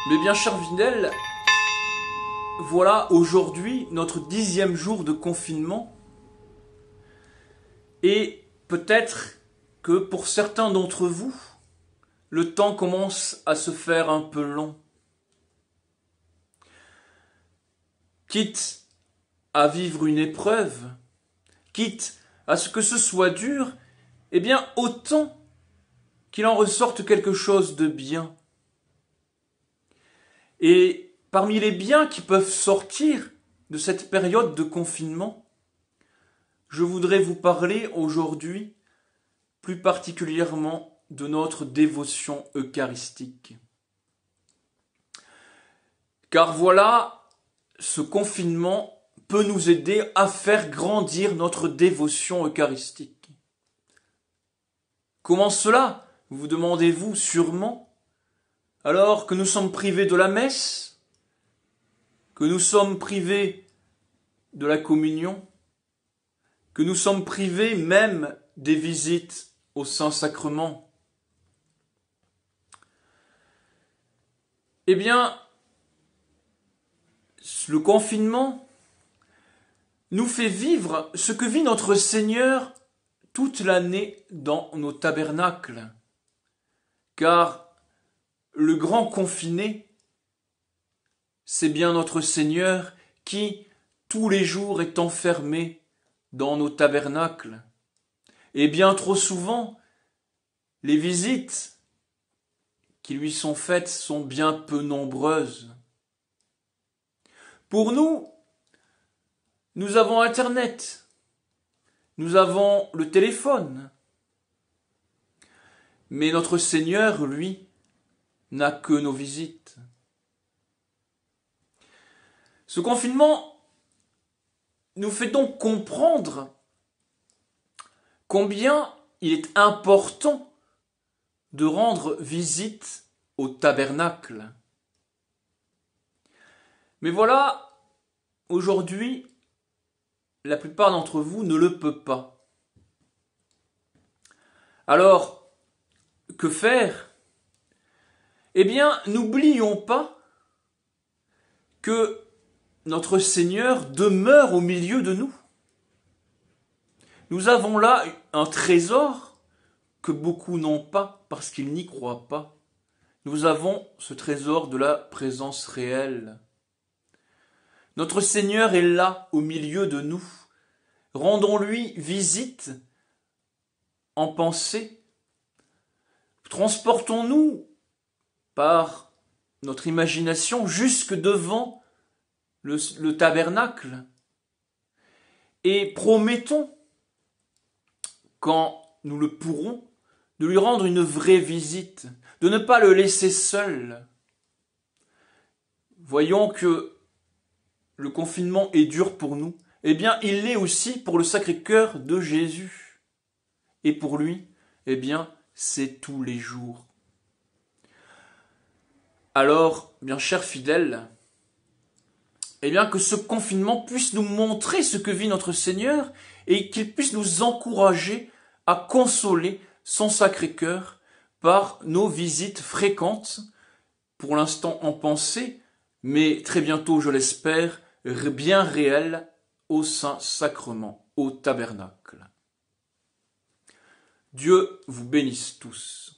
Mais bien cher Vinel, voilà aujourd'hui notre 10e jour de confinement et peut-être que pour certains d'entre vous, le temps commence à se faire un peu long. Quitte à vivre une épreuve, quitte à ce que ce soit dur, eh bien autant qu'il en ressorte quelque chose de bien. Et parmi les biens qui peuvent sortir de cette période de confinement, je voudrais vous parler aujourd'hui plus particulièrement de notre dévotion eucharistique. Car voilà, ce confinement peut nous aider à faire grandir notre dévotion eucharistique. Comment cela, vous demandez-vous sûrement, alors que nous sommes privés de la messe, que nous sommes privés de la communion, que nous sommes privés même des visites au Saint-Sacrement. Eh bien, le confinement nous fait vivre ce que vit notre Seigneur toute l'année dans nos tabernacles. Car le grand confiné, c'est bien notre Seigneur qui, tous les jours, est enfermé dans nos tabernacles. Et bien trop souvent, les visites qui lui sont faites sont bien peu nombreuses. Pour nous, nous avons Internet, nous avons le téléphone, mais notre Seigneur, lui, n'a que nos visites. Ce confinement nous fait donc comprendre combien il est important de rendre visite au tabernacle. Mais voilà, aujourd'hui, la plupart d'entre vous ne le peut pas. Alors, que faire ? Eh bien, n'oublions pas que notre Seigneur demeure au milieu de nous. Nous avons là un trésor que beaucoup n'ont pas parce qu'ils n'y croient pas. Nous avons ce trésor de la présence réelle. Notre Seigneur est là au milieu de nous. Rendons-lui visite en pensée. Transportons-nous par notre imagination jusque devant le tabernacle et promettons, quand nous le pourrons, de lui rendre une vraie visite, de ne pas le laisser seul. Voyons que le confinement est dur pour nous, eh bien il l'est aussi pour le Sacré-Cœur de Jésus. Et pour lui, eh bien c'est tous les jours. Alors, bien chers fidèles, eh bien que ce confinement puisse nous montrer ce que vit notre Seigneur et qu'il puisse nous encourager à consoler son Sacré-Cœur par nos visites fréquentes, pour l'instant en pensée, mais très bientôt, je l'espère, bien réelles au Saint-Sacrement, au tabernacle. Dieu vous bénisse tous.